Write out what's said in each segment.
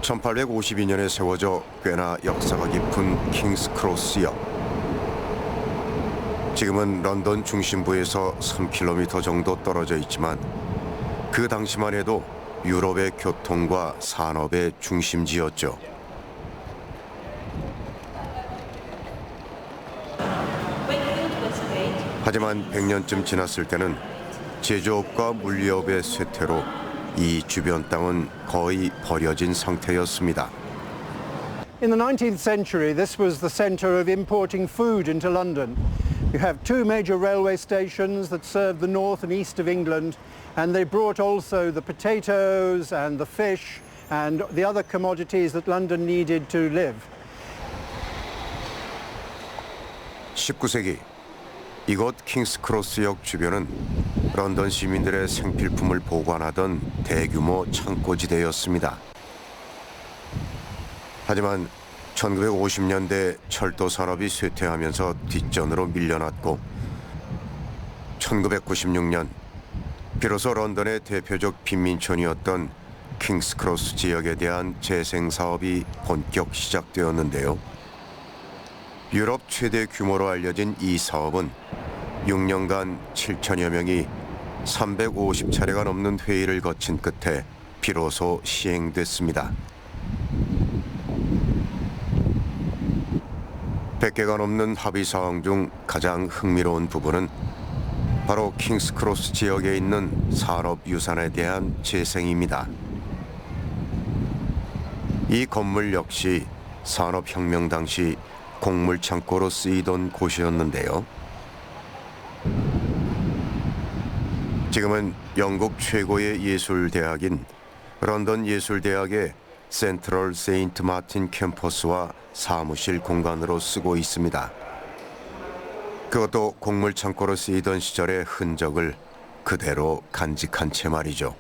1852년에 세워져 꽤나 역사가 깊은 킹스크로스역. 지금은 런던 중심부에서 3km 정도 떨어져 있지만 그 당시만 해도 유럽의 교통과 산업의 중심지였죠. 하지만 100년쯤 지났을 때는 제조업과 물류업의 쇠퇴로 이 주변 땅은 거의 버려진 상태였습니다. In the 19th century, this was the centre of importing food into London. You have two major railway stations that served the north and east of England, and they brought also the potatoes and the fish and the other commodities that London needed to live. 19세기 이곳 킹스크로스역 주변은 런던 시민들의 생필품을 보관하던 대규모 창고지대였습니다. 하지만 1950년대 철도 산업이 쇠퇴하면서 뒷전으로 밀려났고 1996년 비로소 런던의 대표적 빈민촌이었던 킹스크로스 지역에 대한 재생 사업이 본격 시작되었는데요. 유럽 최대 규모로 알려진 이 사업은 6년간 7천여 명이 350차례가 넘는 회의를 거친 끝에 비로소 시행됐습니다. 100개가 넘는 합의 사항 중 가장 흥미로운 부분은 바로 킹스크로스 지역에 있는 산업유산에 대한 재생입니다. 이 건물 역시 산업혁명 당시 곡물창고로 쓰이던 곳이었는데요. 지금은 영국 최고의 예술대학인 런던 예술대학의 센트럴 세인트 마틴 캠퍼스와 사무실 공간으로 쓰고 있습니다. 그것도 곡물창고로 쓰이던 시절의 흔적을 그대로 간직한 채 말이죠.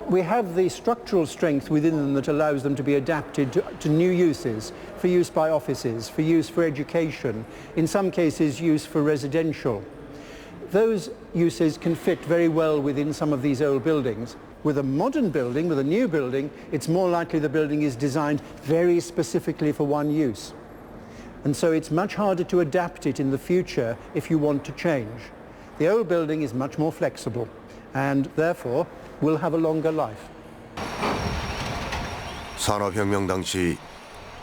We have the structural strength within them that allows them to be adapted to new uses, for use by offices, for use for education, in some cases use for residential. Those uses can fit very well within some of these old buildings. With a modern building, with a new building, it's more likely the building is designed very specifically for one use. And so it's much harder to adapt it in the future if you want to change. The old building is much more flexible and therefore will have a longer life. 산업혁명 당시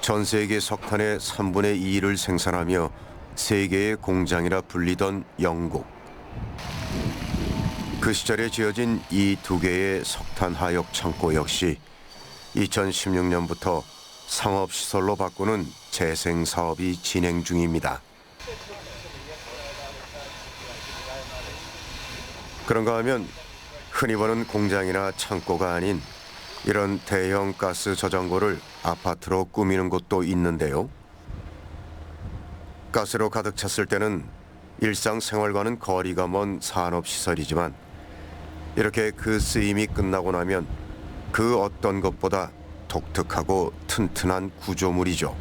전 세계 석탄의 3분의 2를 생산하며 세계의 공장이라 불리던 영국. 그 시절에 지어진 이 두 개의 석탄 하역 창고 역시 2016년부터 상업시설로 바꾸는 재생 사업이 진행 중입니다. 그런가 하면 흔히 보는 공장이나 창고가 아닌 이런 대형 가스 저장고를 아파트로 꾸미는 곳도 있는데요. 가스로 가득 찼을 때는 일상생활과는 거리가 먼 산업시설이지만 이렇게 그 쓰임이 끝나고 나면 그 어떤 것보다 독특하고 튼튼한 구조물이죠.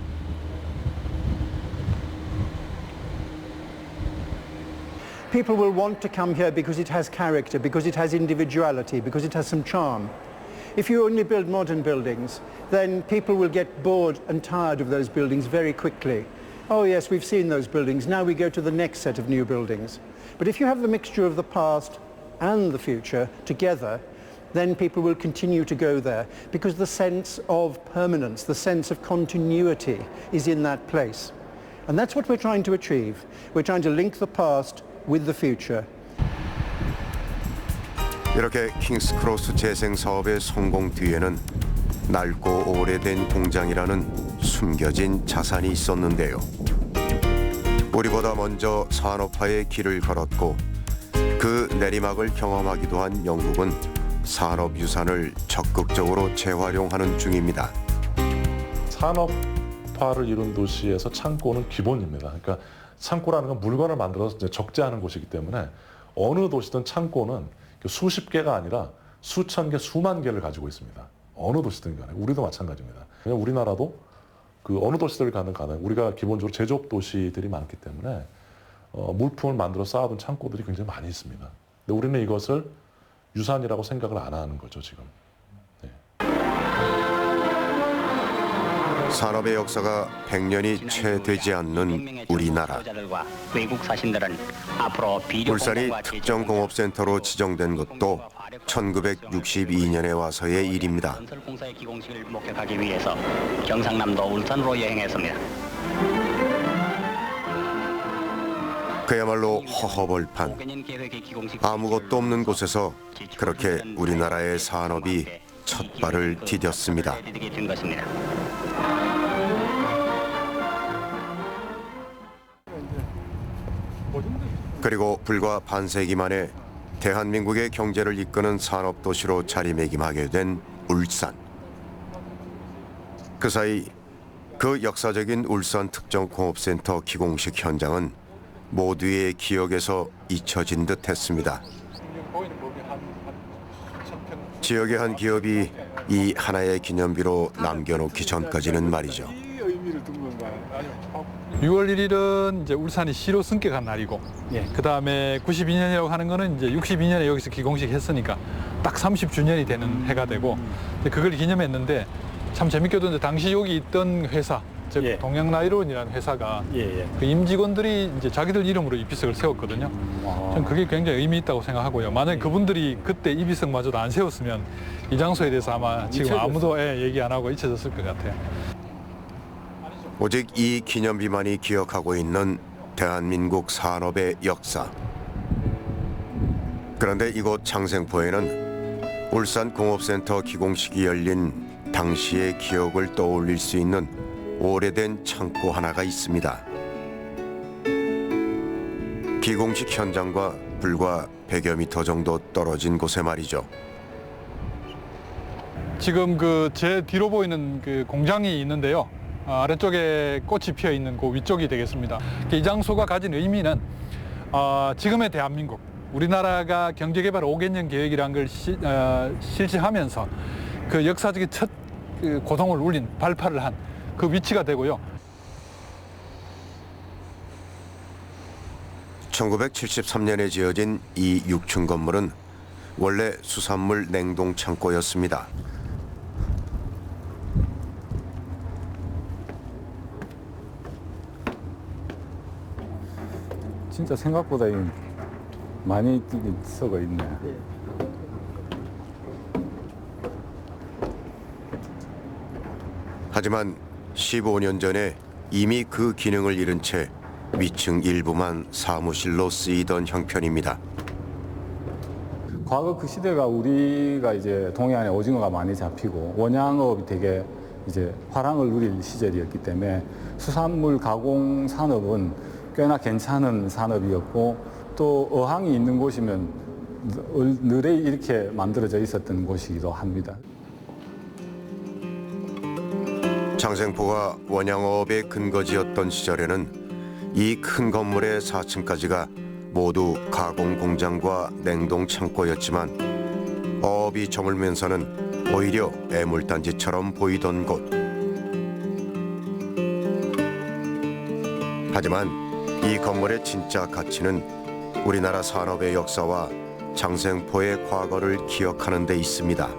People will want to come here because it has character, because it has individuality, because it has some charm. If you only build modern buildings, then people will get bored and tired of those buildings very quickly. Oh yes, we've seen those buildings, now we go to the next set of new buildings. But if you have the mixture of the past and the future together, then people will continue to go there because the sense of permanence, the sense of continuity is in that place. And that's what we're trying to achieve. We're trying to link the past with the future. 이렇게 킹스크로스 재생 사업의 성공 뒤에는 낡고 오래된 공장이라는 숨겨진 자산이 있었는데요. 우리보다 먼저 산업화의 길을 걸었고 그 내리막을 경험하기도 한 영국은 산업유산을 적극적으로 재활용하는 중입니다. 산업화를 이룬 도시에서 창고는 기본입니다. 그러니까 창고라는 건 물건을 만들어서 적재하는 곳이기 때문에 어느 도시든 창고는 수십 개가 아니라 수천 개, 수만 개를 가지고 있습니다. 어느 도시든 간에 우리도 마찬가지입니다. 왜냐하면 우리나라도 그 어느 도시들 가는 우리가 기본적으로 제조업 도시들이 많기 때문에 물품을 만들어 쌓아둔 창고들이 굉장히 많이 있습니다. 근데 우리는 이것을 유산이라고 생각을 안 하는 거죠, 지금. 산업의 역사가 100년이 채 되지 않는 우리나라. 외국 사신들은 앞으로 울산이 특정공업센터로 지정된 것도 1962년에 와서의 일입니다. 건설공사의 기공식을 목격하기 위해서 경상남도 울산으로 여행했습니다. 그야말로 허허벌판. 5개년 계획의 기공식 아무것도 없는 곳에서 그렇게 우리나라의 산업이 첫 발을 디뎠습니다. 된 것입니다. 그리고 불과 반세기 만에 대한민국의 경제를 이끄는 산업도시로 자리매김하게 된 울산. 그 사이 그 역사적인 울산 특정공업센터 기공식 현장은 모두의 기억에서 잊혀진 듯 했습니다. 지역의 한 기업이 이 하나의 기념비로 남겨놓기 전까지는 말이죠. 6월 1일은 이제 울산이 시로 승격한 날이고, 그 다음에 92년이라고 하는 거는 이제 62년에 여기서 기공식 했으니까 딱 30주년이 되는 해가 되고, 그걸 기념했는데 참 재밌게도 이제 당시 여기 있던 회사, 즉 동양나이론이라는 회사가 그 임직원들이 이제 자기들 이름으로 이비석을 세웠거든요. 저는 그게 굉장히 의미 있다고 생각하고요. 만약에 그분들이 그때 이비석마저도 안 세웠으면 이 장소에 대해서 아마 지금 아무도 얘기 안 하고 잊혀졌을 것 같아요. 오직 이 기념비만이 기억하고 있는 대한민국 산업의 역사. 그런데 이곳 장생포에는 울산공업센터 기공식이 열린 당시의 기억을 떠올릴 수 있는 오래된 창고 하나가 있습니다. 기공식 현장과 불과 100여 미터 정도 떨어진 곳에 말이죠. 지금 그 제 뒤로 보이는 그 공장이 있는데요. 아래쪽에 꽃이 피어 있는 그 위쪽이 되겠습니다. 이 장소가 가진 의미는 지금의 대한민국, 우리나라가 경제개발 5개년 계획이라는 걸 실시하면서 그 역사적인 첫 고동을 울린 발파를 한 그 위치가 되고요. 1973년에 지어진 이 6층 건물은 원래 수산물 냉동 창고였습니다. 진짜 생각보다 많이 썩어 있네. 하지만 15년 전에 이미 그 기능을 잃은 채 위층 일부만 사무실로 쓰이던 형편입니다. 과거 그 시대가 우리가 이제 동해안에 오징어가 많이 잡히고 원양업이 되게 이제 화랑을 누릴 시절이었기 때문에 수산물 가공 산업은 꽤나 괜찮은 산업이었고 또 어항이 있는 곳이면 늘에 이렇게 만들어져 있었던 곳이기도 합니다. 장생포가 원양어업의 근거지였던 시절에는 이 큰 건물의 4층까지가 모두 가공 공장과 냉동 창고였지만 어업이 저물면서는 오히려 애물단지처럼 보이던 곳. 하지만 이 건물의 진짜 가치는 우리나라 산업의 역사와 장생포의 과거를 기억하는 데 있습니다.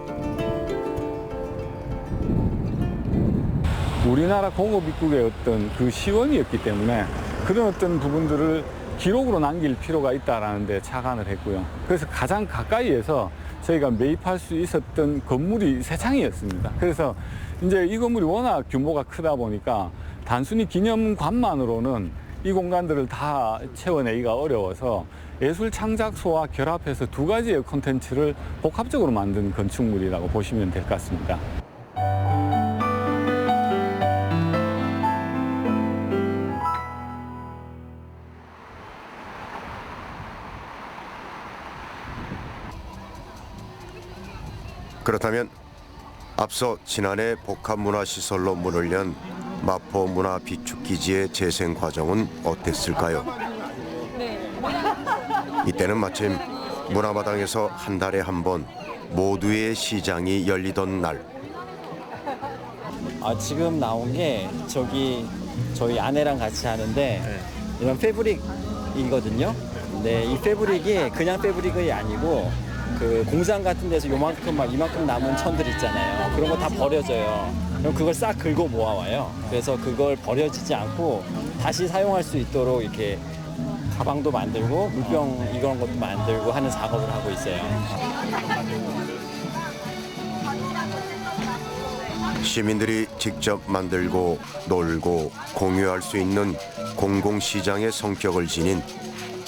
우리나라 공업 입국의 어떤 그 시원이었기 때문에 그런 어떤 부분들을 기록으로 남길 필요가 있다라는 데 착안을 했고요. 그래서 가장 가까이에서 저희가 매입할 수 있었던 건물이 세 창이었습니다. 그래서 이제 이 건물이 워낙 규모가 크다 보니까 단순히 기념관만으로는 이 공간들을 다 채워내기가 어려워서 예술 창작소와 결합해서 두 가지의 콘텐츠를 복합적으로 만든 건축물이라고 보시면 될 것 같습니다. 그렇다면 앞서 지난해 복합문화시설로 문을 연 마포문화비축기지의 재생 과정은 어땠을까요? 이때는 마침 문화마당에서 한 달에 한 번 모두의 시장이 열리던 날. 지금 나온 게 저희 아내랑 같이 하는데 이런 패브릭이거든요. 네, 이 패브릭이 그냥 패브릭이 아니고 그 공장 같은 데서 요만큼 막 이만큼 남은 천들 있잖아요. 그런 거 다 버려져요. 그럼 그걸 싹 긁어 모아와요. 그래서 그걸 버려지지 않고 다시 사용할 수 있도록 이렇게 가방도 만들고 물병 이런 것도 만들고 하는 작업을 하고 있어요. 시민들이 직접 만들고 놀고 공유할 수 있는 공공시장의 성격을 지닌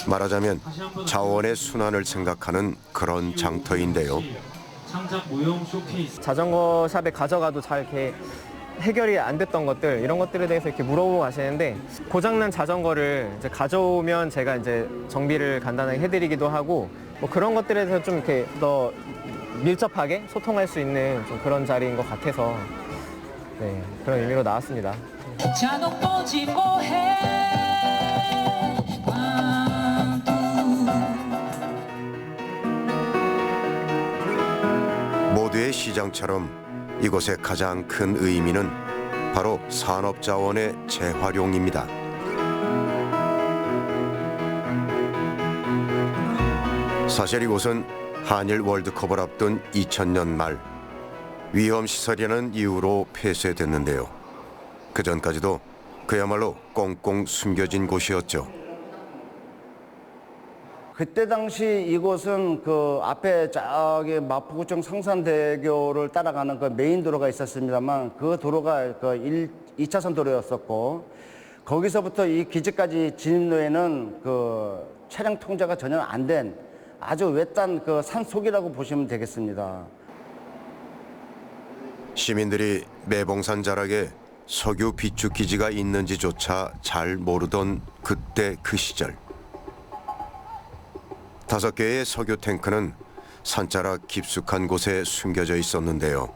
말하자면 자원의 순환을 생각하는 그런 장터인데요. 자전거 샵에 가져가도 잘 이렇게 해결이 안 됐던 것들 이런 것들에 대해서 이렇게 물어보고 가시는데 고장난 자전거를 이제 가져오면 제가 이제 정비를 간단하게 해드리기도 하고 뭐 그런 것들에 대해서 좀 이렇게 더 밀접하게 소통할 수 있는 좀 그런 자리인 것 같아서 네, 그런 의미로 나왔습니다. 모두의 시장처럼 이곳의 가장 큰 의미는 바로 산업자원의 재활용입니다. 사실 이곳은 한일 월드컵을 앞둔 2000년 말 위험시설이라는 이유로 폐쇄됐는데요. 그전까지도 그야말로 꽁꽁 숨겨진 곳이었죠. 그때 당시 이곳은 그 앞에 저기 마포구청 성산대교를 따라가는 그 메인 도로가 있었습니다만 그 도로가 그 2차선 도로였었고 거기서부터 이 기지까지 진입로에는 그 차량 통제가 전혀 안 된 아주 외딴 그 산속이라고 보시면 되겠습니다. 시민들이 매봉산 자락에 석유 비축 기지가 있는지조차 잘 모르던 그때 그 시절. 5개의 석유 탱크는 산자락 깊숙한 곳에 숨겨져 있었는데요.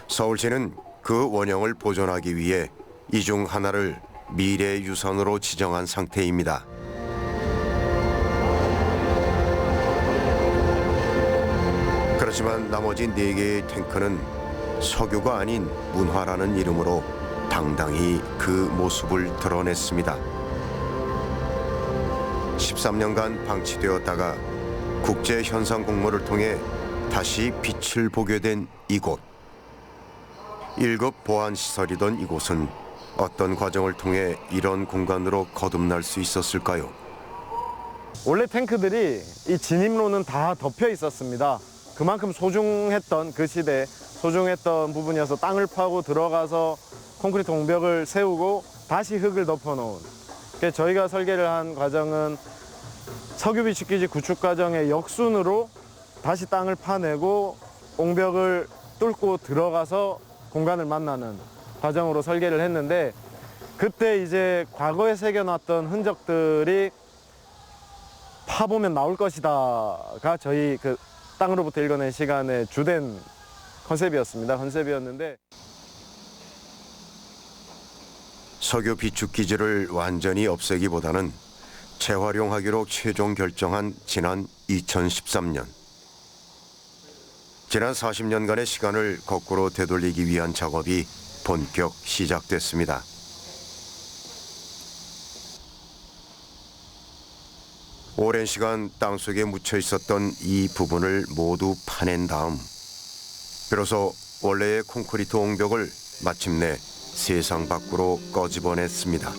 서울시는 그 원형을 보존하기 위해 이 중 하나를 미래유산으로 지정한 상태입니다. 그렇지만 나머지 4개의 탱크는 석유가 아닌 문화라는 이름으로 당당히 그 모습을 드러냈습니다. 13년간 방치되었다가 국제 현상 공모를 통해 다시 빛을 보게 된 이곳. 1급 보안 시설이던 이곳은 어떤 과정을 통해 이런 공간으로 거듭날 수 있었을까요? 원래 탱크들이 이 진입로는 다 덮여 있었습니다. 그만큼 소중했던 그 시대에 소중했던 부분이어서 땅을 파고 들어가서 콘크리트 옹벽을 세우고 다시 흙을 덮어놓은. 그래서 저희가 설계를 한 과정은 석유 비축기지 구축 과정의 역순으로 다시 땅을 파내고 옹벽을 뚫고 들어가서 공간을 만나는 과정으로 설계를 했는데 그때 이제 과거에 새겨놨던 흔적들이 파보면 나올 것이다가 저희 그 땅으로부터 읽어낸 시간의 주된 컨셉이었는데 석유 비축 기지를 완전히 없애기보다는 재활용하기로 최종 결정한 지난 2013년. 지난 40년간의 시간을 거꾸로 되돌리기 위한 작업이 본격 시작됐습니다. 오랜 시간 땅속에 묻혀 있었던 이 부분을 모두 파낸 다음 비로소 원래의 콘크리트 옹벽을 마침내 세상 밖으로 꺼집어냈습니다.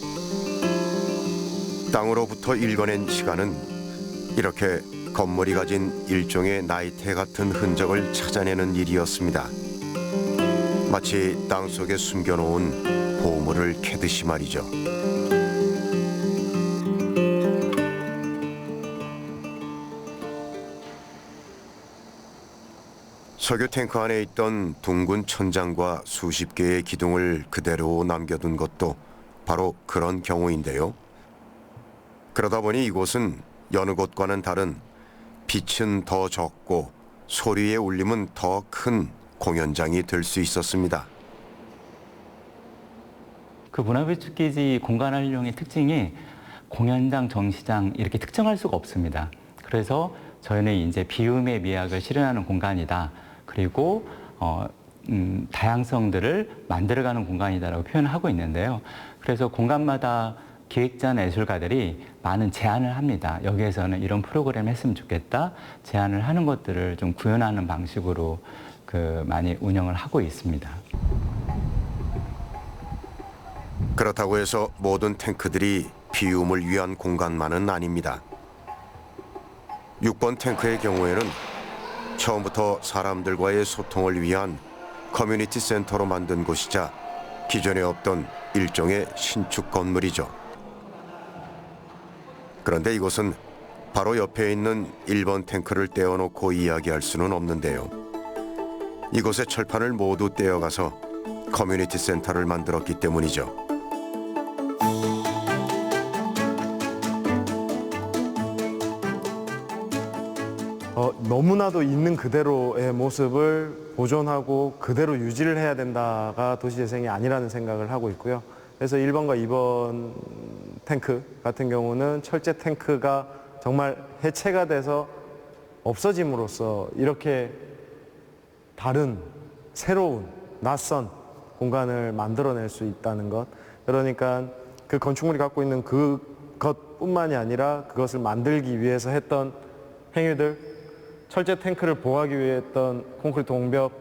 땅으로부터 읽어낸 시간은 이렇게 건물이 가진 일종의 나이테 같은 흔적을 찾아내는 일이었습니다. 마치 땅속에 숨겨놓은 보물을 캐듯이 말이죠. 석유 탱크 안에 있던 둥근 천장과 수십 개의 기둥을 그대로 남겨둔 것도 바로 그런 경우인데요. 그러다 보니 이곳은 여느 곳과는 다른 빛은 더 적고 소리의 울림은 더 큰 공연장이 될 수 있었습니다. 그 문화비축기지 공간 활용의 특징이 공연장, 정시장 이렇게 특정할 수가 없습니다. 그래서 저희는 이제 비움의 미학을 실현하는 공간이다. 그리고 다양성들을 만들어가는 공간이다라고 표현을 하고 있는데요. 그래서 공간마다 기획자나 예술가들이 많은 제안을 합니다. 여기에서는 이런 프로그램 했으면 좋겠다. 제안을 하는 것들을 좀 구현하는 방식으로 많이 운영을 하고 있습니다. 그렇다고 해서 모든 탱크들이 비움을 위한 공간만은 아닙니다. 6번 탱크의 경우에는 처음부터 사람들과의 소통을 위한 커뮤니티 센터로 만든 곳이자 기존에 없던 일종의 신축 건물이죠. 그런데 이곳은 바로 옆에 있는 1번 탱크를 떼어놓고 이야기할 수는 없는데요. 이곳의 철판을 모두 떼어가서 커뮤니티 센터를 만들었기 때문이죠. 너무나도 있는 그대로의 모습을 보존하고 그대로 유지를 해야 된다가 도시재생이 아니라는 생각을 하고 있고요. 그래서 1번과 2번 탱크 같은 경우는 철제 탱크가 정말 해체가 돼서 없어짐으로써 이렇게 다른 새로운 낯선 공간을 만들어낼 수 있다는 것. 그러니까 그 건축물이 갖고 있는 그것뿐만이 아니라 그것을 만들기 위해서 했던 행위들, 철제 탱크를 보호하기 위해 했던 콘크리트 옹벽,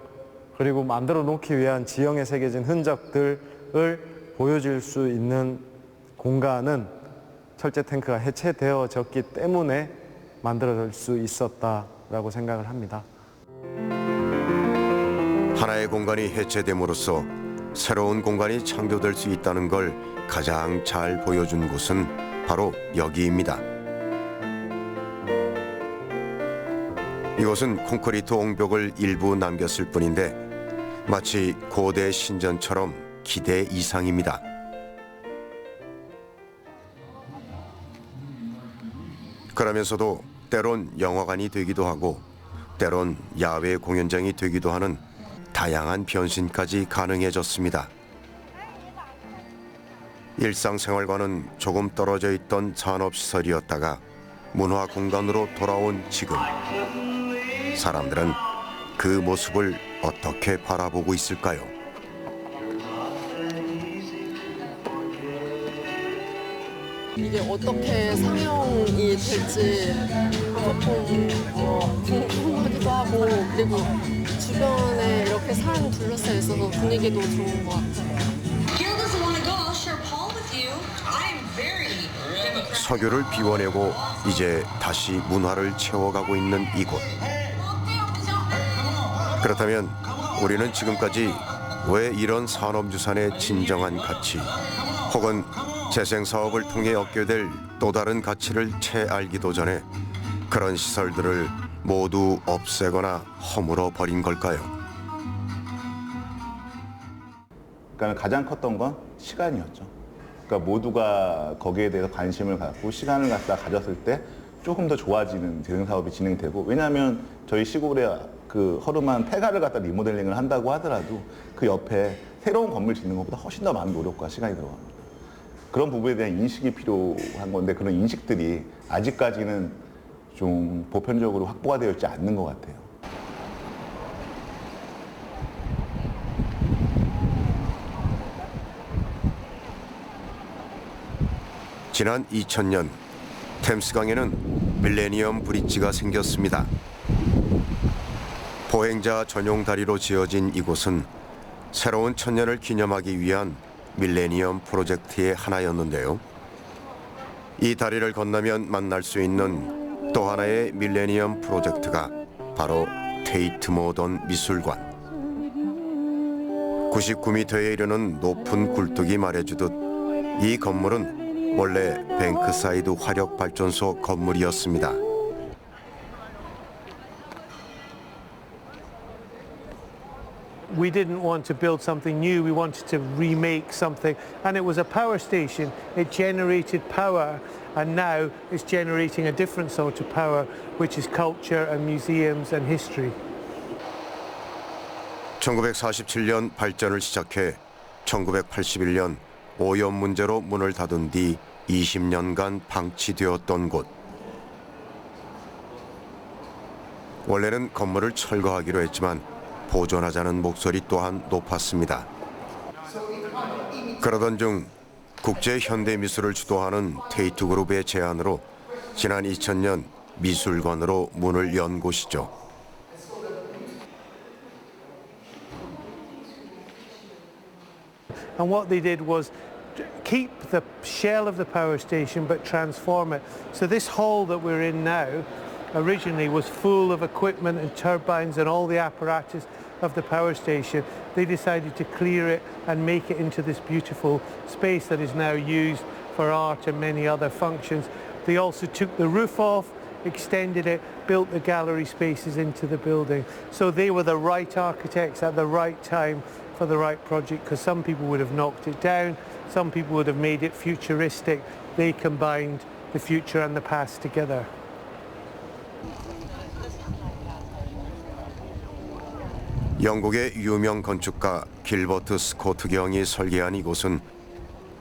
그리고 만들어 놓기 위한 지형에 새겨진 흔적들을 보여줄 수 있는 공간은 철제 탱크가 해체되어졌기 때문에 만들어질 수 있었다라고 생각을 합니다. 하나의 공간이 해체됨으로써 새로운 공간이 창조될 수 있다는 걸 가장 잘 보여준 곳은 바로 여기입니다. 이곳은 콘크리트 옹벽을 일부 남겼을 뿐인데 마치 고대 신전처럼 기대 이상입니다. 그러면서도 때론 영화관이 되기도 하고 때론 야외 공연장이 되기도 하는 다양한 변신까지 가능해졌습니다. 일상생활과는 조금 떨어져 있던 산업시설이었다가 문화 공간으로 돌아온 지금, 사람들은 그 모습을 어떻게 바라보고 있을까요? 이게 어떻게 상영이 될지 조금 궁금하기도 하고, 그리고 주변에 이렇게 사람이 둘러싸여 있어서 분위기도 좋은 것 같아요. 석유를 비워내고 이제 다시 문화를 채워가고 있는 이곳. 그렇다면 우리는 지금까지 왜 이런 산업유산의 진정한 가치 혹은 재생사업을 통해 얻게 될 또 다른 가치를 채 알기도 전에 그런 시설들을 모두 없애거나 허물어 버린 걸까요? 그러니까 가장 컸던 건 시간이었죠. 그러니까 모두가 거기에 대해서 관심을 갖고 시간을 갖다 가졌을 때 조금 더 좋아지는 재생사업이 진행되고, 왜냐하면 저희 시골에 그 허름한 폐가를 갖다 리모델링을 한다고 하더라도 그 옆에 새로운 건물 짓는 것보다 훨씬 더 많은 노력과 시간이 들어갑니다. 그런 부분에 대한 인식이 필요한 건데 그런 인식들이 아직까지는 좀 보편적으로 확보가 되어 있지 않는 것 같아요. 지난 2000년 템스강에는 밀레니엄 브릿지가 생겼습니다. 보행자 전용 다리로 지어진 이곳은 새로운 천년을 기념하기 위한 밀레니엄 프로젝트의 하나였는데요. 이 다리를 건너면 만날 수 있는 또 하나의 밀레니엄 프로젝트가 바로 테이트 모던 미술관. 99m에 이르는 높은 굴뚝이 말해주듯 이 건물은 원래 뱅크사이드 화력발전소 건물이었습니다. We didn't want to build something new, we wanted to remake something, and it was a power station. It generated power, and now it's generating a different sort of power, which is culture and museums and history. 1947년 발전을 시작해 1981년 오염 문제로 문을 닫은 뒤 20년간 방치되었던 곳. 원래는 건물을 철거하기로 했지만 보존하자는 목소리 또한 높았습니다. 그러던 중 국제 현대 미술을 주도하는 테이트 그룹의 제안으로 지난 2000년 미술관으로 문을 연 곳이죠. And what they did was keep the shell of the power station but transform it. So this hall that we're in now originally was full of equipment and turbines and all the apparatus of the power station. They decided to clear it and make it into this beautiful space that is now used for art and many other functions. They also took the roof off, extended it, built the gallery spaces into the building. So they were the right architects at the right time for the right project, because some people would have knocked it down, some people would have made it futuristic. They combined the future and the past together. 영국의 유명 건축가 길버트 스코트 경이 설계한 이곳은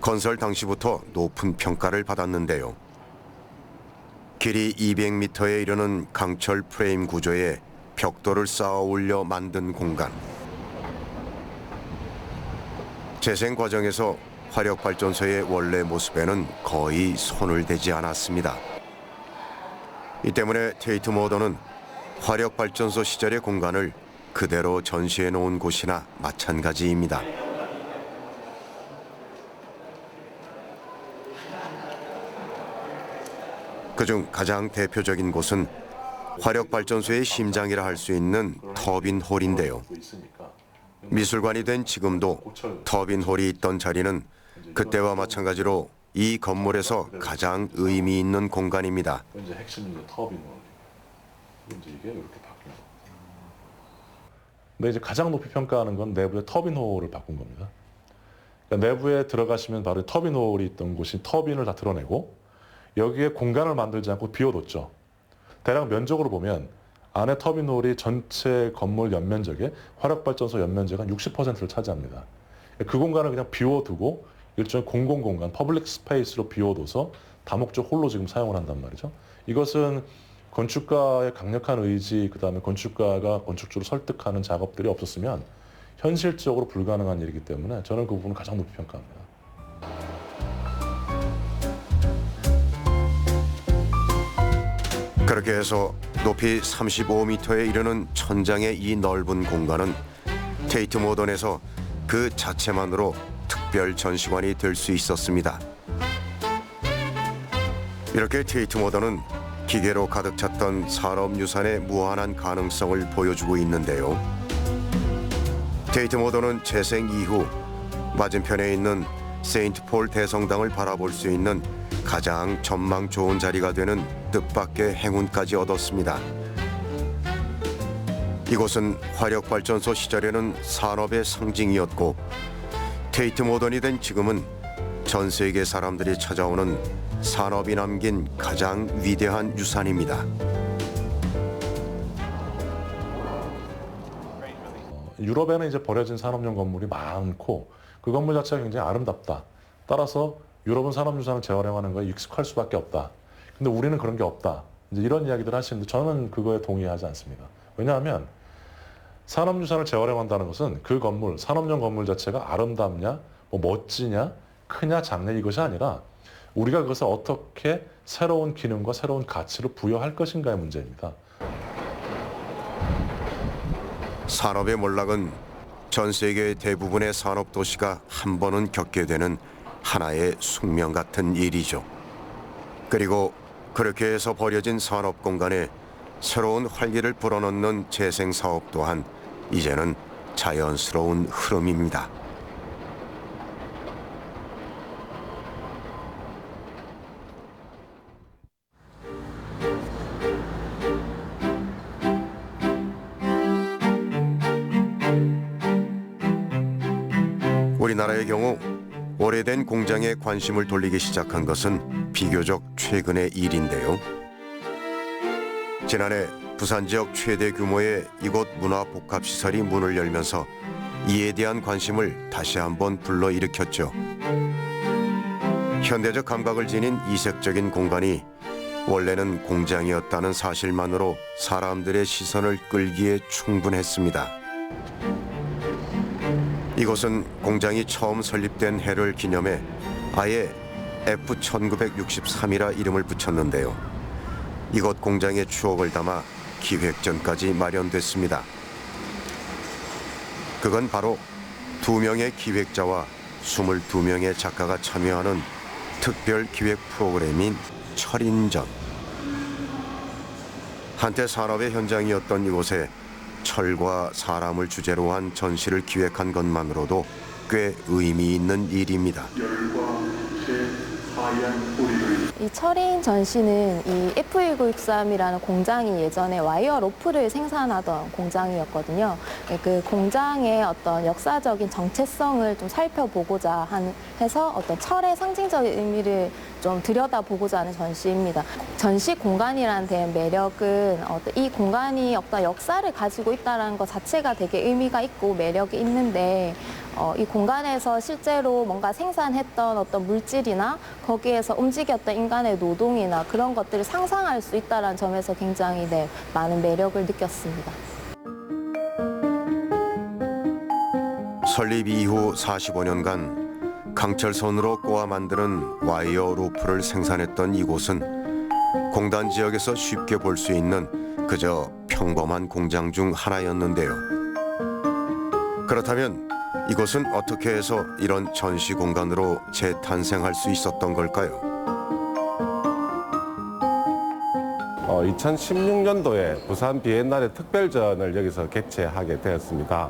건설 당시부터 높은 평가를 받았는데요. 길이 200m에 이르는 강철 프레임 구조에 벽돌을 쌓아 올려 만든 공간. 재생 과정에서 화력발전소의 원래 모습에는 거의 손을 대지 않았습니다. 이 때문에 테이트 모던은 화력발전소 시절의 공간을 그대로 전시해 놓은 곳이나 마찬가지입니다. 그중 가장 대표적인 곳은 화력발전소의 심장이라 할 수 있는 터빈홀인데요. 미술관이 된 지금도 터빈홀이 있던 자리는 그때와 마찬가지로 이 건물에서 가장 의미 있는 공간입니다. 이제 핵심은 이제 터빈홀. 이제 이게 이렇게 바뀐 거. 근데 이제 가장 높이 평가하는 건 내부의 터빈홀을 바꾼 겁니다. 그러니까 내부에 들어가시면 바로 터빈홀이 있던 곳이 터빈을 다 드러내고 여기에 공간을 만들지 않고 비워뒀죠. 대략 면적으로 보면 안에 터빈홀이 전체 건물 연면적의 화력발전소 연면적 한 60%를 차지합니다. 그 공간을 그냥 비워두고 일종의 공공공간, 퍼블릭 스페이스로 비워둬서 다목적 홀로 지금 사용을 한단 말이죠. 이것은 건축가의 강력한 의지, 그다음에 건축가가 건축주를 설득하는 작업들이 없었으면 현실적으로 불가능한 일이기 때문에 저는 그 부분을 가장 높이 평가합니다. 그렇게 해서 높이 35m에 이르는 천장의 이 넓은 공간은 테이트 모던에서 그 자체만으로 특별 전시관이 될 수 있었습니다. 이렇게 테이트 모던은 기계로 가득 찼던 산업유산의 무한한 가능성을 보여주고 있는데요. 테이트 모던은 재생 이후 맞은편에 있는 세인트 폴 대성당을 바라볼 수 있는 가장 전망 좋은 자리가 되는 뜻밖의 행운까지 얻었습니다. 이곳은 화력발전소 시절에는 산업의 상징이었고 테이트 모던이 된 지금은 전 세계 사람들이 찾아오는 산업이 남긴 가장 위대한 유산입니다. 유럽에는 이제 버려진 산업용 건물이 많고 그 건물 자체가 굉장히 아름답다. 따라서 유럽은 산업유산을 재활용하는 거에 익숙할 수밖에 없다. 근데 우리는 그런 게 없다. 이제 이런 이야기들을 하시는데 저는 그거에 동의하지 않습니다. 왜냐하면 산업유산을 재활용한다는 것은 그 건물, 산업용 건물 자체가 아름답냐, 뭐 멋지냐, 크냐, 작냐 이것이 아니라 우리가 그것을 어떻게 새로운 기능과 새로운 가치를 부여할 것인가의 문제입니다. 산업의 몰락은 전 세계 대부분의 산업 도시가 한 번은 겪게 되는 하나의 숙명 같은 일이죠. 그리고 그렇게 해서 버려진 산업 공간에 새로운 활기를 불어넣는 재생 사업 또한 이제는 자연스러운 흐름입니다. 우리나라의 경우 오래된 공장에 관심을 돌리기 시작한 것은 비교적 최근의 일인데요. 지난해 부산 지역 최대 규모의 이곳 문화복합시설이 문을 열면서 이에 대한 관심을 다시 한번 불러일으켰죠. 현대적 감각을 지닌 이색적인 공간이 원래는 공장이었다는 사실만으로 사람들의 시선을 끌기에 충분했습니다. 이곳은 공장이 처음 설립된 해를 기념해 아예 F1963이라 이름을 붙였는데요. 이곳 공장의 추억을 담아 기획전까지 마련됐습니다. 그건 바로 2명의 기획자와 22명의 작가가 참여하는 특별 기획 프로그램인 철인전. 한때 산업의 현장이었던 이곳에 철과 사람을 주제로 한 전시를 기획한 것만으로도 꽤 의미 있는 일입니다. 이 철인 전시는 이 F1963이라는 공장이 예전에 와이어 로프를 생산하던 공장이었거든요. 그 공장의 어떤 역사적인 정체성을 좀 살펴보고자 해서 어떤 철의 상징적인 의미를 좀 들여다보고자 하는 전시입니다. 전시 공간이라는 데 매력은 이 공간이 어떤 역사를 가지고 있다는 것 자체가 되게 의미가 있고 매력이 있는데 이 공간에서 실제로 뭔가 생산했던 어떤 물질이나 거기에서 움직였던 인간의 노동이나 그런 것들을 상상할 수 있다는 점에서 굉장히 많은 매력을 느꼈습니다. 설립 이후 45년간 강철선으로 꼬아 만드는 와이어 로프를 생산했던 이곳은 공단 지역에서 쉽게 볼 수 있는 그저 평범한 공장 중 하나였는데요. 그렇다면 이곳은 어떻게 해서 이런 전시 공간으로 재탄생할 수 있었던 걸까요? 2016년도에 부산 비엔날레 특별전을 여기서 개최하게 되었습니다.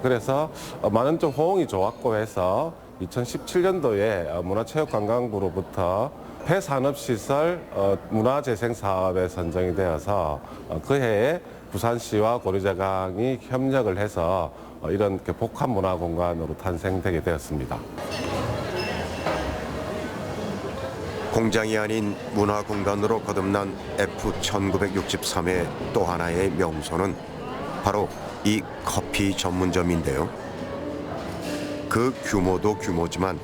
그래서 많은 좀 호응이 좋았고 해서 2017년도에 문화체육관광부로부터 폐산업시설 문화재생사업에 선정이 되어서 그 해에 부산시와 고려대강이 협력을 해서 이런 복합문화공간으로 탄생되게 되었습니다. 공장이 아닌 문화공간으로 거듭난 F1963의 또 하나의 명소는 바로 이 커피 전문점인데요. 그 규모도 규모지만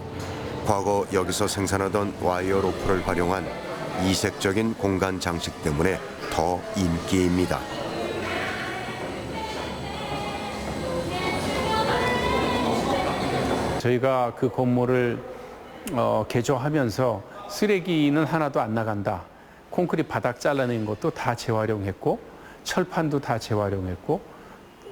과거 여기서 생산하던 와이어 로프를 활용한 이색적인 공간 장식 때문에 더 인기입니다. 저희가 그 건물을 개조하면서 쓰레기는 하나도 안 나간다. 콘크리트 바닥 잘라낸 것도 다 재활용했고 철판도 다 재활용했고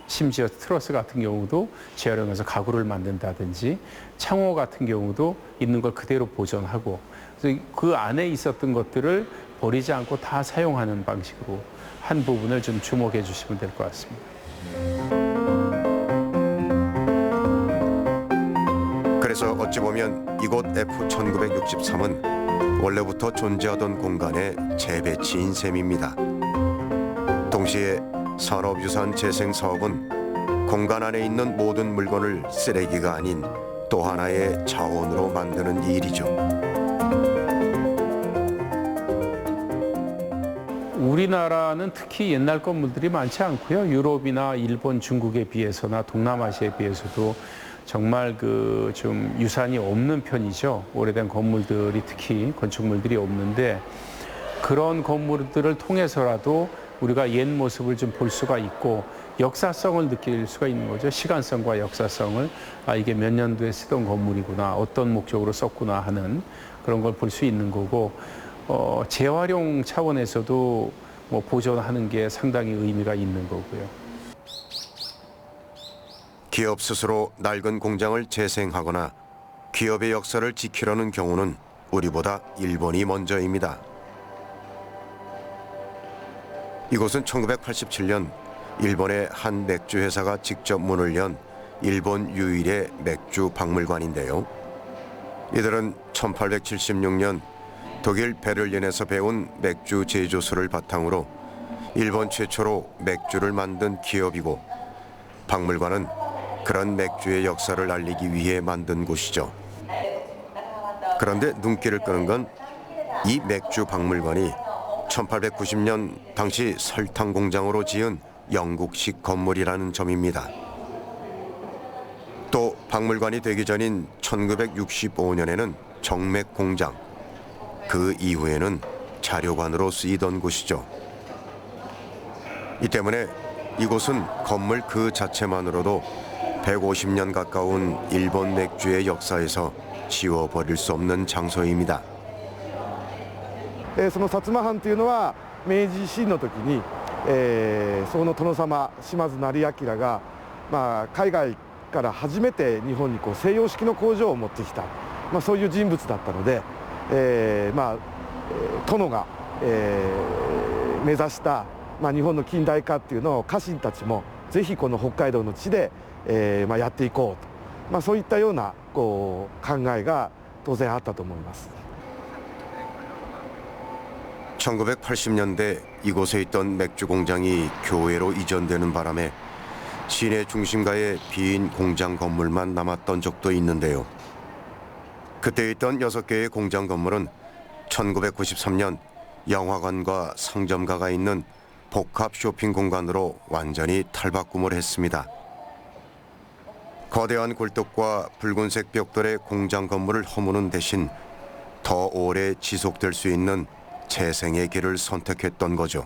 심지어 트러스 같은 경우도 재활용해서 가구를 만든다든지 창호 같은 경우도 있는 걸 그대로 보존하고 그래서 그 안에 있었던 것들을 버리지 않고 다 사용하는 방식으로 한 부분을 좀 주목해 주시면 될 것 같습니다. 그래서 어찌 보면 이곳 F1963은 원래부터 존재하던 공간의 재배치인 셈입니다. 동시에 산업유산 재생 사업은 공간 안에 있는 모든 물건을 쓰레기가 아닌 또 하나의 자원으로 만드는 일이죠. 우리나라는 특히 옛날 건물들이 많지 않고요. 유럽이나 일본, 중국에 비해서나 동남아시아에 비해서도 정말 그 좀 유산이 없는 편이죠. 오래된 건물들이 특히 건축물들이 없는데 그런 건물들을 통해서라도 우리가 옛 모습을 좀 볼 수가 있고 역사성을 느낄 수가 있는 거죠. 시간성과 역사성을 이게 몇 년도에 쓰던 건물이구나, 어떤 목적으로 썼구나 하는 그런 걸 볼 수 있는 거고 재활용 차원에서도 뭐 보존하는 게 상당히 의미가 있는 거고요. 기업 스스로 낡은 공장을 재생하거나 기업의 역사를 지키려는 경우는 우리보다 일본이 먼저입니다. 이곳은 1987년 일본의 한 맥주 회사가 직접 문을 연 일본 유일의 맥주 박물관인데요. 이들은 1876년 독일 베를린에서 배운 맥주 제조술을 바탕으로 일본 최초로 맥주를 만든 기업이고 박물관은 그런 맥주의 역사를 알리기 위해 만든 곳이죠. 그런데 눈길을 끄는 건 이 맥주 박물관이 1890년 당시 설탕 공장으로 지은 영국식 건물이라는 점입니다. 또 박물관이 되기 전인 1965년에는 정맥 공장, 그 이후에는 자료관으로 쓰이던 곳이죠. 이 때문에 이곳은 건물 그 자체만으로도 150년 가까운 일본 맥주의 역사에서 지워버릴 수 없는 장소입니다. その薩摩藩というのは明治維新の時に、その殿様島津斉彬が、海外から初めて日本に西洋式の工場を持ってきた、そういう人物だったので、殿が、目指した、日本の近代化っていうのを家臣たちもぜひこの北海道の地で、やっていこうと、そういったような考えが当然あったと思います。 1980년대 이곳에 있던 맥주 공장이 교외로 이전되는 바람에 시내 중심가에 빈 공장 건물만 남았던 적도 있는데요. 그때 있던 6개의 공장 건물은 1993년 영화관과 상점가가 있는 복합 쇼핑 공간으로 완전히 탈바꿈을 했습니다. 거대한 굴뚝과 붉은색 벽돌의 공장 건물을 허무는 대신 더 오래 지속될 수 있는 재생의 길을 선택했던 거죠.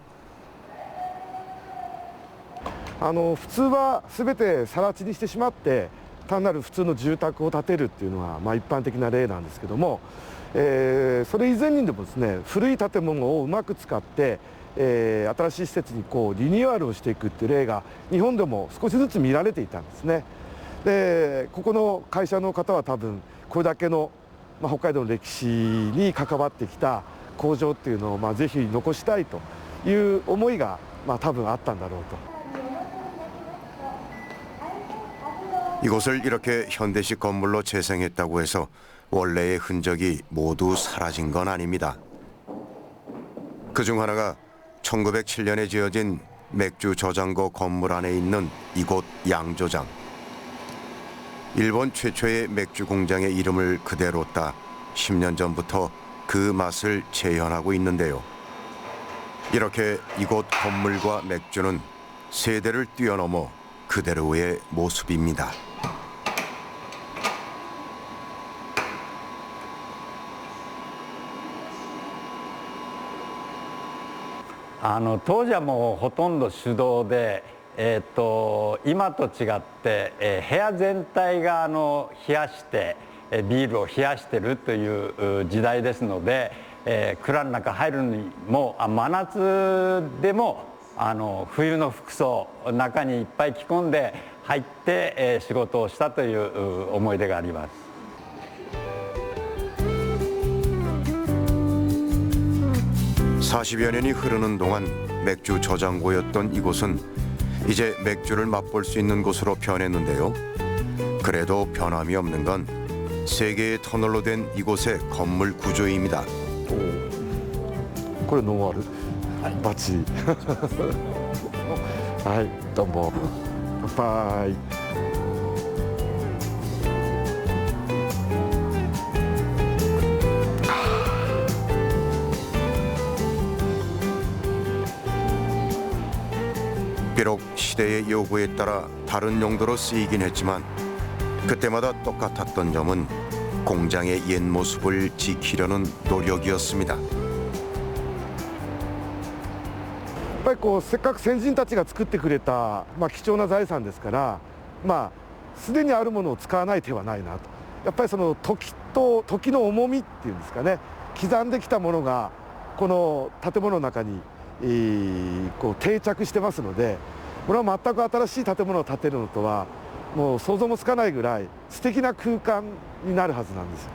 普通は全て更地にしてしまって単なる普通の住宅を建てるっていうのは、一般的な例なんですけども、それ以前にでもですね、古い建物をうまく使って、新しい施設にリニューアルをしていくっていう例が日本でも少しずつ見られていたんですね。でここの会社の方は多分これだけの、北海道の歴史に関わってきた工場っていうのをぜひ残したいという思いが多分あったんだろうと。 이곳을 이렇게 현대식 건물로 재생했다고 해서 원래의 흔적이 모두 사라진 건 아닙니다. 그중 하나가 1907년에 지어진 맥주 저장고 건물 안에 있는 이곳 양조장. 일본 최초의 맥주 공장의 이름을 그대로 따 10년 전부터 그 맛을 재현하고 있는데요. 이렇게 이곳 건물과 맥주는 세대를 뛰어넘어 그대로의 모습입니다. 当時はもうほとんど手動で、今と違って、部屋全体が冷やしてビールを冷やしてるという時代ですので、蔵の中入るのにも真夏でも冬の服装中にいっぱい着込んで入って、仕事をしたという思い出があります。 40여 년이 흐르는 동안 맥주 저장고였던 이곳은 이제 맥주를 맛볼 수 있는 곳으로 변했는데요. 그래도 변함이 없는 건 세 개의 터널로 된 이곳의 건물 구조입니다. これノンアルバッチリはいどうも乾杯 비록 시대의 요구에 따라 다른 용도로 쓰이긴 했지만 그때마다 똑같았던 점은 공장의 옛 모습을 지키려는 노력이었습니다. やっぱりせっかく先人たちが作ってくれた、貴重な財産ですから、すでにあるものを使わない手はないなと。やっぱりその時の重みっていうんですかね、刻んできたものがこの建物の中に、定着してますので、これは全く新しい建物を建てるのとはもう想像もつかないぐらい素敵な空間になるはずなんですよ。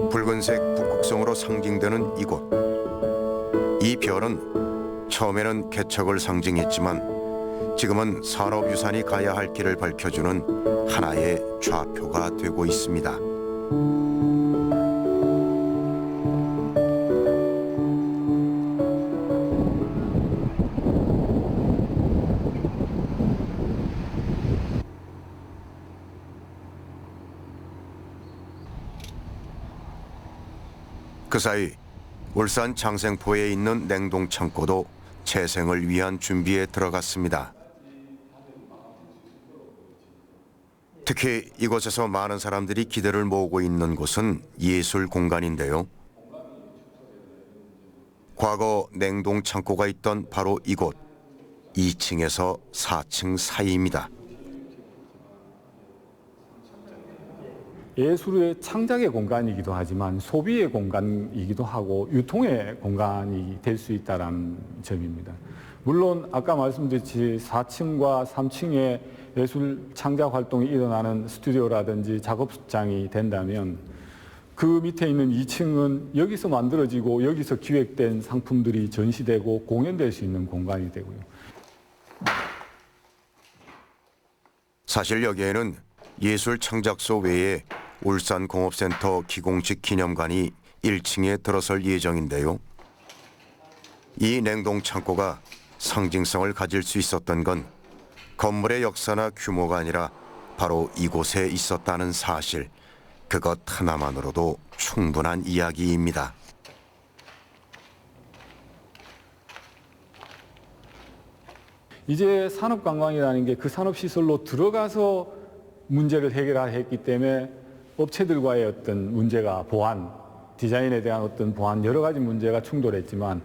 붉은색 북극성으로 상징되는 이곳. 이 별은 처음에는 개척을 상징했지만 지금은 산업유산이 가야 할 길을 밝혀주는 하나의 좌표가 되고 있습니다. 그 사이 울산 장생포에 있는 냉동 창고도 재생을 위한 준비에 들어갔습니다. 특히 이곳에서 많은 사람들이 기대를 모으고 있는 곳은 예술 공간인데요. 과거 냉동 창고가 있던 바로 이곳 2층에서 4층 사이입니다. 예술의 창작의 공간이기도 하지만 소비의 공간이기도 하고 유통의 공간이 될 수 있다는 점입니다. 물론 아까 말씀드렸듯이 4층과 3층에 예술 창작 활동이 일어나는 스튜디오라든지 작업장이 된다면 그 밑에 있는 2층은 여기서 만들어지고 여기서 기획된 상품들이 전시되고 공연될 수 있는 공간이 되고요. 사실 여기에는 예술 창작소 외에 울산공업센터 기공식 기념관이 1층에 들어설 예정인데요. 이 냉동 창고가 상징성을 가질 수 있었던 건 건물의 역사나 규모가 아니라 바로 이곳에 있었다는 사실, 그것 하나만으로도 충분한 이야기입니다. 이제 산업관광이라는 게 그 산업시설로 들어가서 문제를 해결해야 했기 때문에 업체들과의 어떤 문제가 보안, 디자인에 대한 어떤 보안 여러 가지 문제가 충돌했지만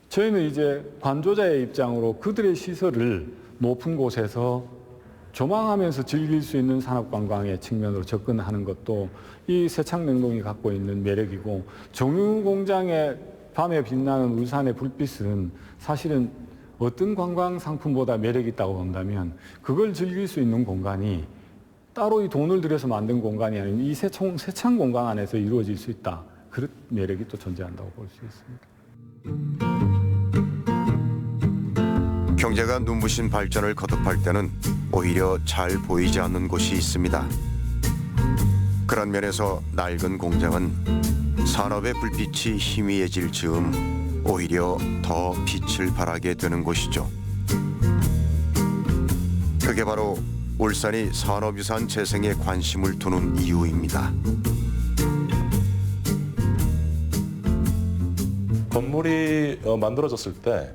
저희는 이제 관조자의 입장으로 그들의 시설을 높은 곳에서 조망하면서 즐길 수 있는 산업관광의 측면으로 접근하는 것도 이 세창냉동이 갖고 있는 매력이고, 정유공장의 밤에 빛나는 울산의 불빛은 사실은 어떤 관광 상품보다 매력이 있다고 본다면 그걸 즐길 수 있는 공간이 따로 이 돈을 들여서 만든 공간이 아닌 이 세창 공간 안에서 이루어질 수 있다. 그런 매력이 또 존재한다고 볼 수 있습니다. 경제가 눈부신 발전을 거듭할 때는 오히려 잘 보이지 않는 곳이 있습니다. 그런 면에서 낡은 공장은 산업의 불빛이 희미해질 즈음 오히려 더 빛을 발하게 되는 곳이죠. 그게 바로 울산이 산업유산 재생에 관심을 두는 이유입니다. 건물이 만들어졌을 때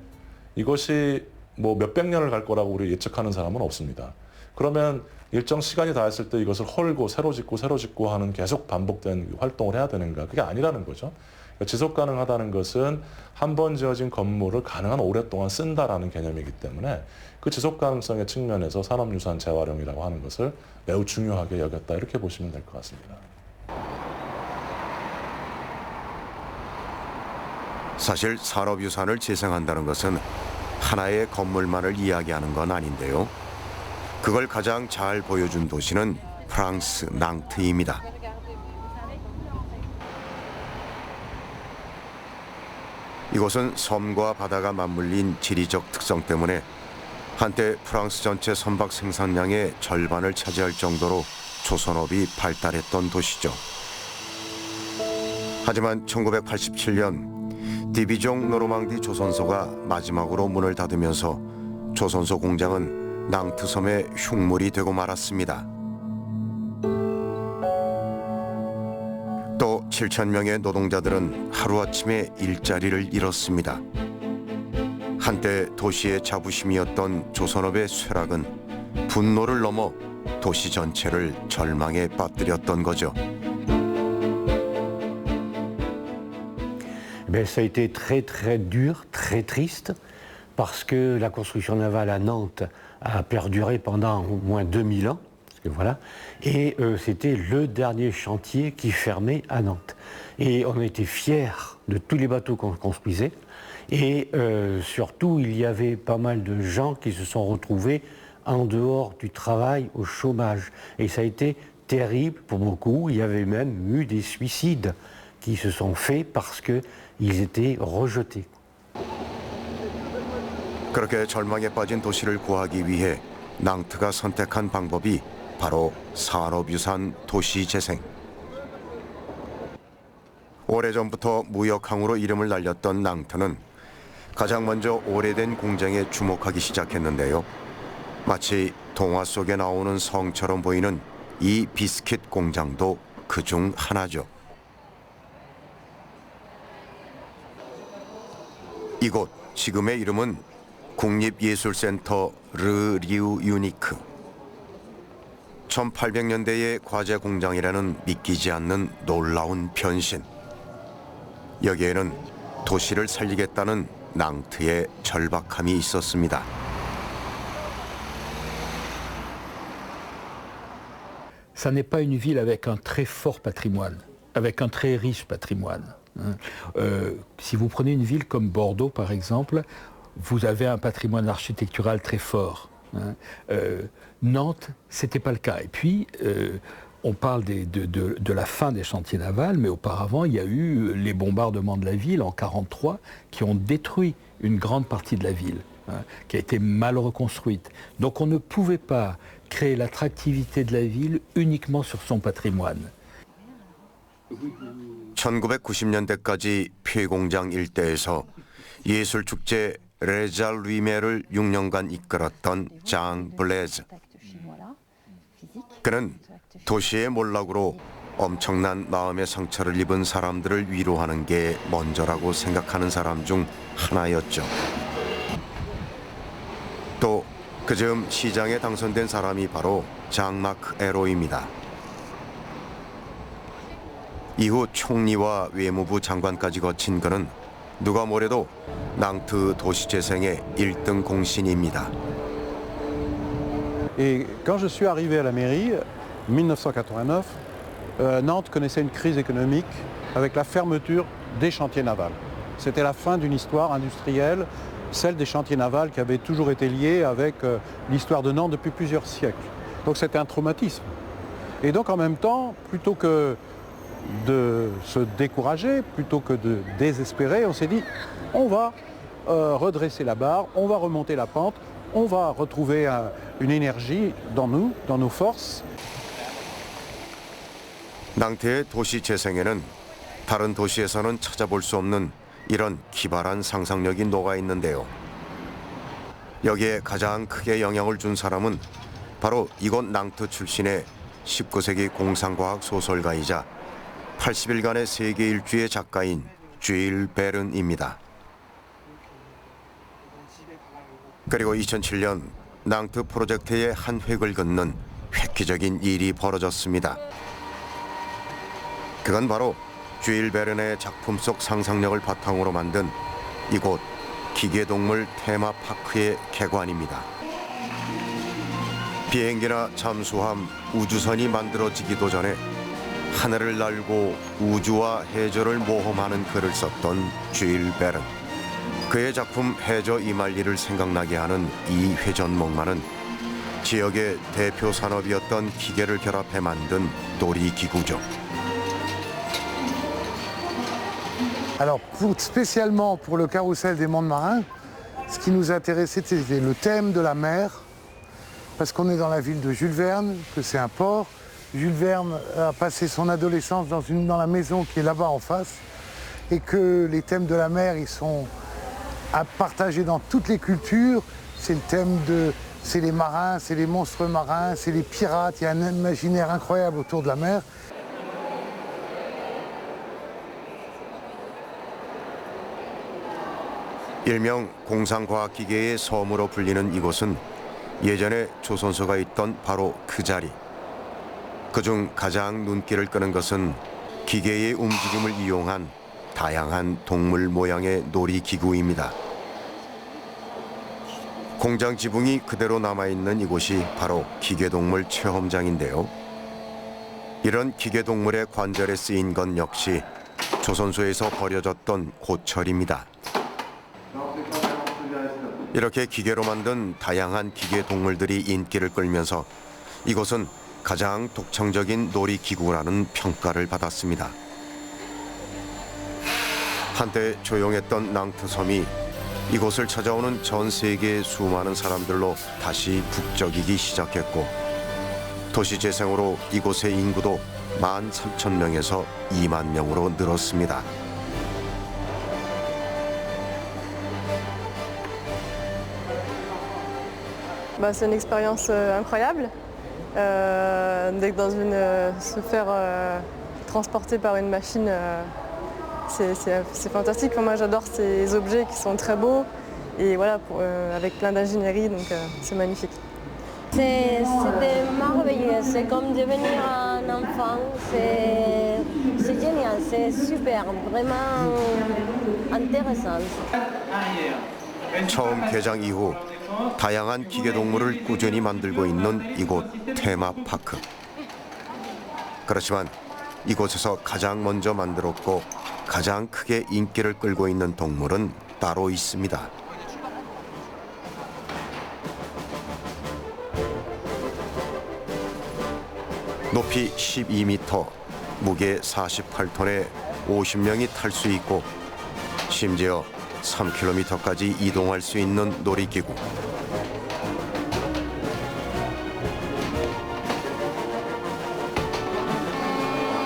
이것이 뭐 몇백 년을 갈 거라고 우리 예측하는 사람은 없습니다. 그러면 일정 시간이 닿았을 때 이것을 헐고 새로 짓고 하는 계속 반복된 활동을 해야 되는가? 그게 아니라는 거죠. 그러니까 지속 가능하다는 것은 한 번 지어진 건물을 가능한 오랫동안 쓴다라는 개념이기 때문에 그 지속 가능성의 측면에서 산업유산 재활용이라고 하는 것을 매우 중요하게 여겼다, 이렇게 보시면 될 것 같습니다. 사실 산업유산을 재생한다는 것은 하나의 건물만을 이야기하는 건 아닌데요. 그걸 가장 잘 보여준 도시는 프랑스 낭트입니다. 이곳은 섬과 바다가 맞물린 지리적 특성 때문에 한때 프랑스 전체 선박 생산량의 절반을 차지할 정도로 조선업이 발달했던 도시죠. 하지만 1987년 디비종 노르망디 조선소가 마지막으로 문을 닫으면서 조선소 공장은 낭트섬의 흉물이 되고 말았습니다. 또 7,000명의 노동자들은 하루아침에 일자리를 잃었습니다. 한때 도시의 자부심이었던 조선업의 쇠락은 분노를 넘어 도시 전체를 절망에 빠뜨렸던 거죠. Ça a été très très dur, très triste, parce que la construction navale à Nantes a perduré pendant au moins 2000 ans, parce que voilà, et c'était le dernier chantier qui fermait à Nantes. Et on était fiers de tous les bateaux qu'on construisait, et surtout il y avait pas mal de gens qui se sont retrouvés en dehors du travail, au chômage, et ça a été terrible pour beaucoup. Il y avait même eu des suicides qui se sont faits parce qu'ils étaient rejetés. 그렇게 절망에 빠진 도시를 구하기 위해 낭트가 선택한 방법이 바로 산업유산 도시재생. 오래전부터 무역항으로 이름을 날렸던 낭트는 가장 먼저 오래된 공장에 주목하기 시작했는데요. 마치 동화 속에 나오는 성처럼 보이는 이 비스킷 공장도 그중 하나죠. 이곳 지금의 이름은 국립예술센터 르리우 유니크. 1800년대의 과제 공장이라는 믿기지 않는 놀라운 변신. 여기에는 도시를 살리겠다는 낭트의 절박함이 있었습니다. ça n'est pas une ville avec un très fort patrimoine, avec un très riche patrimoine. Si vous prenez une ville comme Bordeaux, par exemple, vous avez un patrimoine architectural très fort. Nantes, c'était pas le cas. Et puis, on parle de la fin des chantiers navals, mais auparavant, il y a eu les bombardements de la ville en 1943 qui ont détruit une grande partie de la ville, qui a été mal reconstruite. Donc on ne pouvait pas créer l'attractivité de la ville uniquement sur son patrimoine. 1990년대까지 폐공장 일대에서 예술축제 레자 루이메를 6년간 이끌었던 장 블레즈. 그는 도시의 몰락으로 엄청난 마음의 상처를 입은 사람들을 위로하는 게 먼저라고 생각하는 사람 중 하나였죠. 또 그즈음 시장에 당선된 사람이 바로 장 마크 에로입니다. 이후 총리와 외무부 장관까지 거친 그는 누가 뭐래도 낭트 도시재생의 1등 공신입니다. Et quand je suis arrivé à la mairie, 1989, Nantes connaissait une crise économique avec la fermeture des chantiers navals. C'était la fin d'une histoire industrielle, celle des chantiers navals qui avait toujours été liée avec l'histoire de Nantes depuis plusieurs siècles. Donc c'était un traumatisme. Et donc en même temps, plutôt que de se décourager, plutôt que de désespérer, on s'est dit on va redresser la barre, on va remonter la pente, on va retrouver une énergie dans nous, dans nos forces. 낭트의 도시 재생에는 다른 도시에서는 찾아볼 수 없는 이런 기발한 상상력이 녹아 있는데요. 여기에 가장 크게 영향을 준 사람은 바로 이곳 낭트 출신의 19세기 공상과학 소설가이자 80일간의 세계 일주의 작가인 쥐일 베른입니다. 그리고 2007년 낭트 프로젝트의 한 획을 긋는 획기적인 일이 벌어졌습니다. 그건 바로 쥐일 베른의 작품 속 상상력을 바탕으로 만든 이곳 기계동물 테마파크의 개관입니다. 비행기나 잠수함, 우주선이 만들어지기도 전에 하늘을 날고 우주와 해저를 모험하는 글을 썼던 쥐일 베른. 그의 작품 해저 이말리를 생각나게 하는 이 회전목마는 지역의 대표 산업이었던 기계를 결합해 만든 놀이기구죠. Alors, spécialement pour le carrousel des mondes marins, ce qui nous intéressait, c'était le thème de la mer, parce qu'on est dans la ville de Jules Verne, que c'est un port. Jules Verne a passé son adolescence dans la maison qui est là-bas en face, et que les thèmes de la mer, ils sont à partager dans toutes les cultures. C'est le thème c'est les marins, c'est les monstres marins, c'est les pirates. Il y a un imaginaire incroyable autour de la mer. 일명 공상과학기계의 섬으로 불리는 이곳은 예전에 조선소가 있던 바로 그 자리. 그중 가장 눈길을 끄는 것은 기계의 움직임을 이용한 다양한 동물 모양의 놀이기구입니다. 공장 지붕이 그대로 남아있는 이곳이 바로 기계동물 체험장인데요. 이런 기계동물의 관절에 쓰인 건 역시 조선소에서 버려졌던 고철입니다. 이렇게 기계로 만든 다양한 기계 동물들이 인기를 끌면서 이곳은 가장 독창적인 놀이기구라는 평가를 받았습니다. 한때 조용했던 낭트 섬이 이곳을 찾아오는 전 세계의 수많은 사람들로 다시 북적이기 시작했고 도시 재생으로 이곳의 인구도 13,000명에서 2만 명으로 늘었습니다. C'est une expérience incroyable. D'être dans se faire transporter par une machine, c'est fantastique. Moi, j'adore ces objets qui sont très beaux et voilà, avec plein d'ingénierie, donc c'est magnifique. C'était merveilleux, c'est comme devenir un enfant, c'est génial, c'est super, vraiment intéressant. 처음 개장 이후 다양한 기계동물을 꾸준히 만들고 있는 이곳 테마파크. 그렇지만 이곳에서 가장 먼저 만들었고 가장 크게 인기를 끌고 있는 동물은 따로 있습니다. 높이 12m, 무게 48톤에 50명이 탈 수 있고 심지어 3km까지 이동할 수 있는 놀이기구.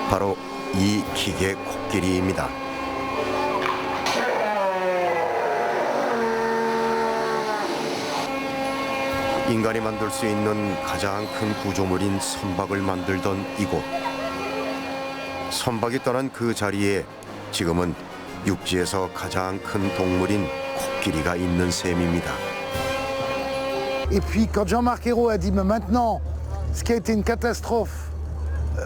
바로 이 기계 코끼리입니다. 인간이 만들 수 있는 가장 큰 구조물인 선박을 만들던 이곳. 선박이 떠난 그 자리에 지금은 육지에서 가장 큰 동물인 코끼리가 있는 셈입니다. Et puis quand Jean-Marc Ayrault a dit mais maintenant, ce qui a été une catastrophe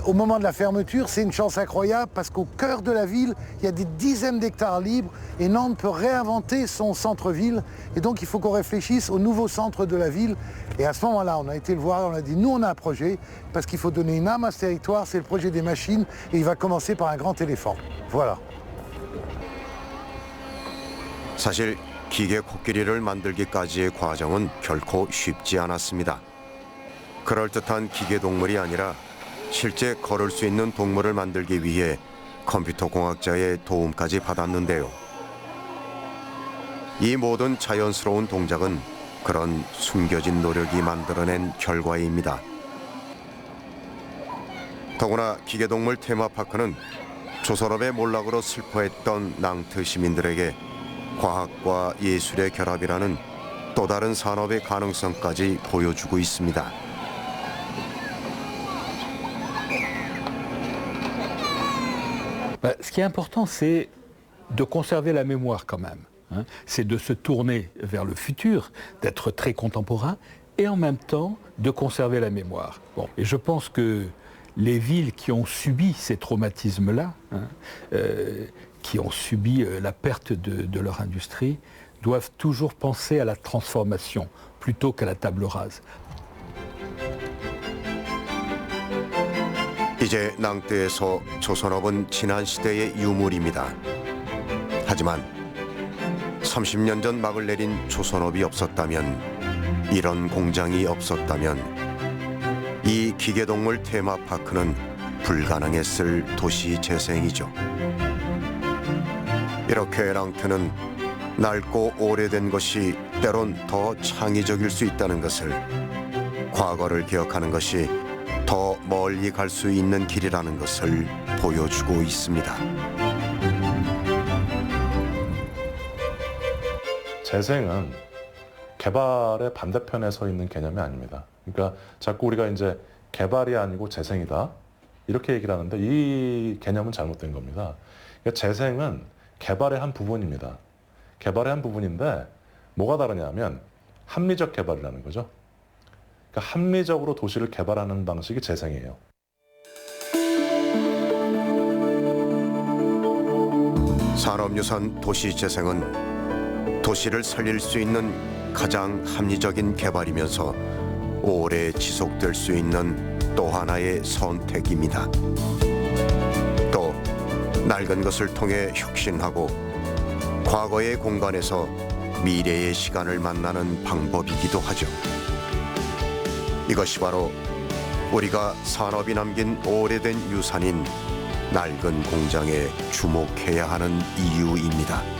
au moment de la fermeture, c'est une chance incroyable parce qu'au cœur de la ville, il y a des dizaines d'hectares libres et Nantes peut réinventer son centre-ville. Et donc il faut qu'on réfléchisse au nouveau centre de la ville. Et à ce moment-là, on a été le voir, on a dit nous on a un projet parce qu'il faut donner une âme à ce territoire, c'est le projet des machines et il va commencer par un grand éléphant. Voilà. 사실 기계 코끼리를 만들기까지의 과정은 결코 쉽지 않았습니다. 그럴듯한 기계 동물이 아니라 실제 걸을 수 있는 동물을 만들기 위해 컴퓨터 공학자의 도움까지 받았는데요. 이 모든 자연스러운 동작은 그런 숨겨진 노력이 만들어낸 결과입니다. 더구나 기계동물 테마파크는 조선업의 몰락으로 슬퍼했던 낭트 시민들에게 과학과 예술의 결합이라는 또 다른 산업의 가능성까지 보여주고 있습니다. Ce qui est important, c'est de conserver la mémoire quand même. C'est de se tourner vers le futur, d'être très contemporain et en même temps de conserver la mémoire. Bon, et je pense que les villes qui ont subi ces traumatismes-là, qui ont subi la perte de leur industrie, doivent toujours penser à la transformation plutôt qu'à la table rase. 이제 낭뜨에서 조선업은 지난 시대의 유물입니다. 하지만 30년 전 막을 내린 조선업이 없었다면, 이런 공장이 없었다면 이 기계동물 테마파크는 불가능했을 도시 재생이죠. 이렇게 낭트는 낡고 오래된 것이 때론 더 창의적일 수 있다는 것을, 과거를 기억하는 것이 더 멀리 갈 수 있는 길이라는 것을 보여주고 있습니다. 재생은 개발의 반대편에 서 있는 개념이 아닙니다. 그러니까 자꾸 우리가 이제 개발이 아니고 재생이다 이렇게 얘기를 하는데 이 개념은 잘못된 겁니다. 그러니까 재생은 개발의 한 부분입니다. 개발의 한 부분인데 뭐가 다르냐면 합리적 개발이라는 거죠. 그러니까 합리적으로 도시를 개발하는 방식이 재생이에요. 산업유산 도시재생은 도시를 살릴 수 있는 가장 합리적인 개발이면서 오래 지속될 수 있는 또 하나의 선택입니다. 또 낡은 것을 통해 혁신하고 과거의 공간에서 미래의 시간을 만나는 방법이기도 하죠. 이것이 바로 우리가 산업이 남긴 오래된 유산인 낡은 공장에 주목해야 하는 이유입니다.